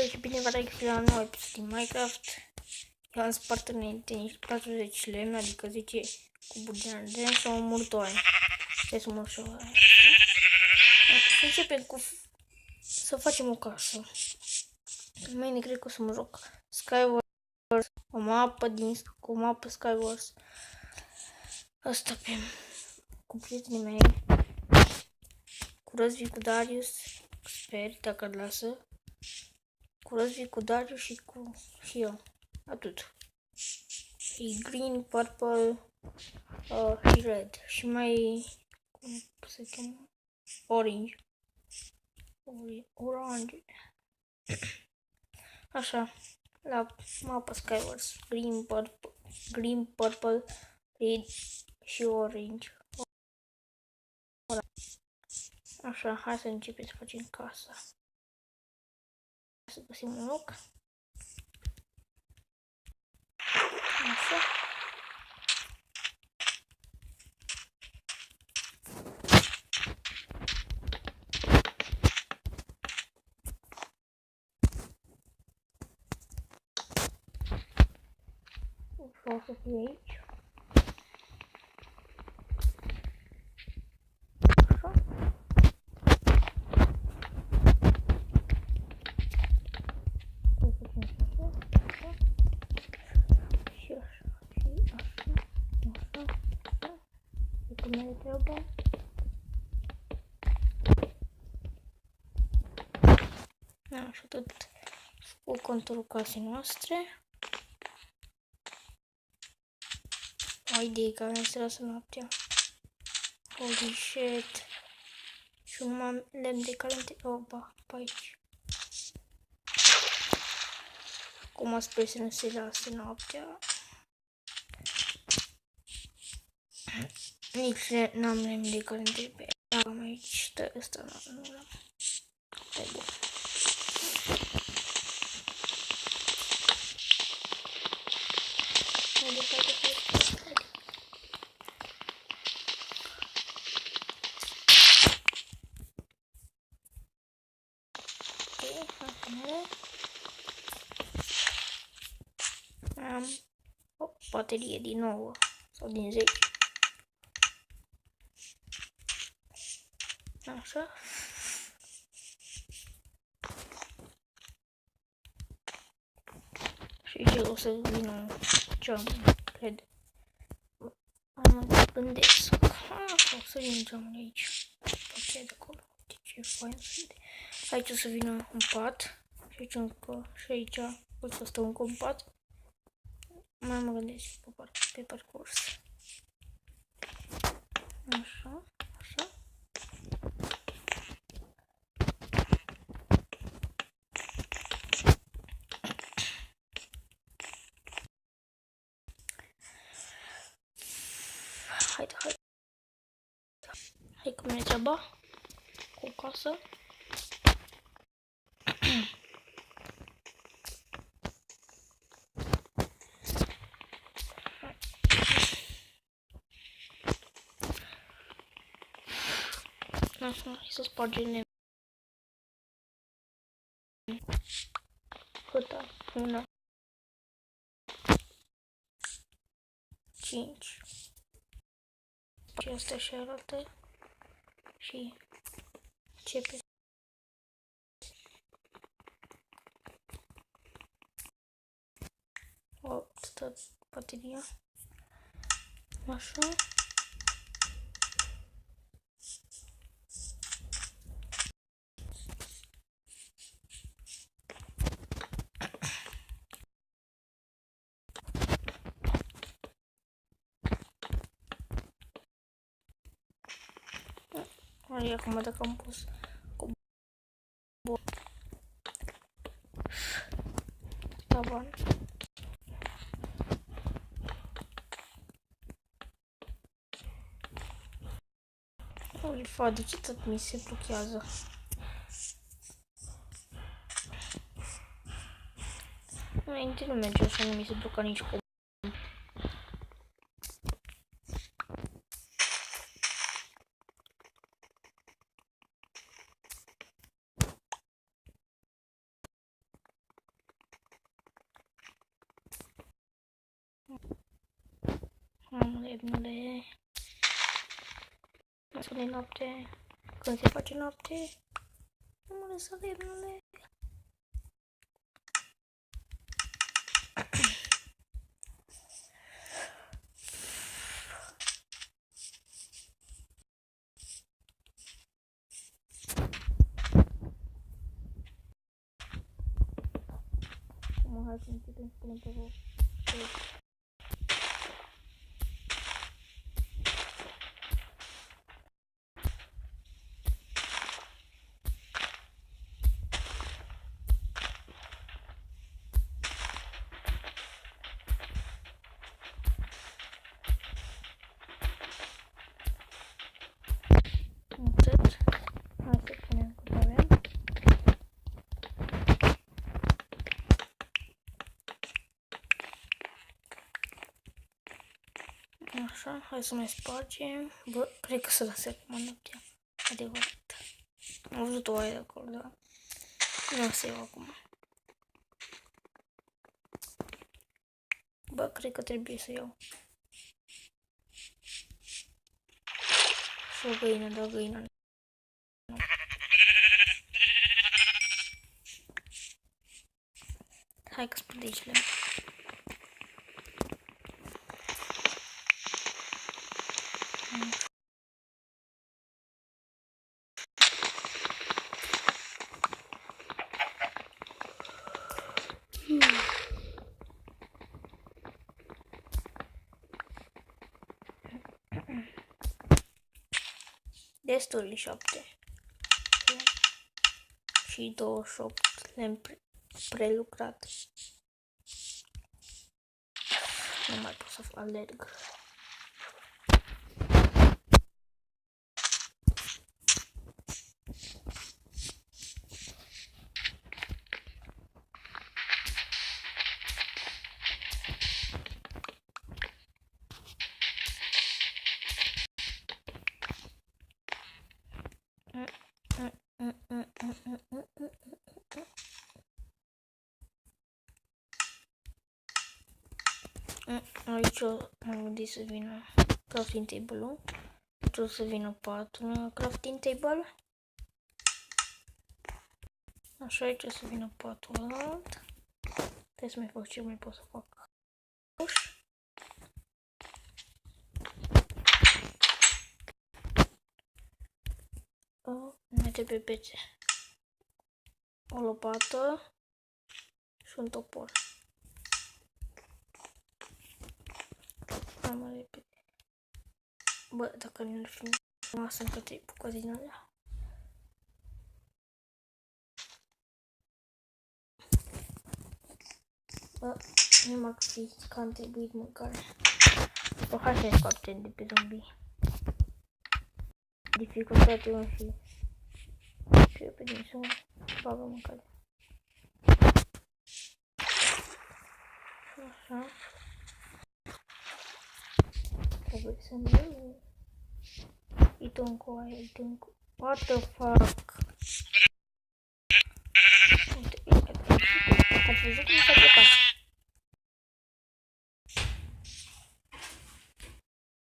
și bine v-a regăsit la un nou episod din Minecraft. Eu am spart înainte niște 40 lemn, adică 10 cuburi de lemn și am omorât o aia. Stai să mă știu. Să începem cu... să facem o casă. Mâine cred că o să mă joc Skywars, o mapă Skywars. Asta cu prietenii mei. Cu Răzvi, cu Darius, sper, dacă îl lasă. Cu Răzvi, cu Darius și eu. Atât. Și green, purple și red. Și mai... cum se cheamă? Orange. Orange. Așa. La mapa Skywars. Green, purple, red și orange. Așa, hai să începem să facem casa. Să găsim un loc. Așa. Ușor să fie aici. Așa. Să facem așa. Și așa. Și așa. Așa. Așa. E cum e treaba. Așa tot cu conturul casei noastre. O idee că avem să lasă noaptea. Holy shit. Și numai lemn de calente. Opa, pe aici. Acum sper să nu se lase noaptea. Nici n-am lemn de calente pe am aici. Ăsta nu l-am. E bun. Haide. Am o baterie din 9 sau din 10. Așa. Și o să vină geamul, cred. Mă gândesc. O să vină geamul aici. Poate de acolo. Ce fain sunt. Aici o să vină un pat. Și aici încă. Și aici o să stă încă un pat. Mai mă gândesc pe parcurs. Așa. Hai cum e treaba cu casă. Așa, hai să spargem câta? 1, 5. Și astea și arată. Și începe. O, stă bateria. Așa. Hai acum dacă am pus cu tavan. Ui, fa, de ce tot mi se blochează? Înainte nu merge așa, nu mi se bloca nici cum. Lemnule. Nu de noapte. Când se face noapte, nu mă lăsa lemnule. Hai să începem să punem pe rog. Atât. Hai să punem cât avem. Așa, hai să mai spargem. Bă, cred că să lase acum noaptea. Adevărat. Am văzut o aia de acolo, dar nu o să iau acum. Bă, cred că trebuie să iau. Și o găină, dar găina nu. Hai că spun de aici lemn. Destul de 7. Și 28 lemn prelucrat. Nu mai pot să alerg. Aici m-am gândit să vină crafting table-ul. Aici o să vină patul crafting table. Așa, aici o să vină patul ăla. Trebuie să mai fac ce mai pot să fac. Mai trebuie pețe. O lopată și un topor. Hai mai repede. Bă, dacă nu ar fi masă încă 3 bucăți din alea. Bă, nu m-ar fi că am trebuit mâncare. Bă, hai să-i scoatem de pe zombie. Dificultate va fi. Și eu pe din să bagă mâncare. Așa. Trebuie să nu... Uite încă aia, uite încă... What the fuck?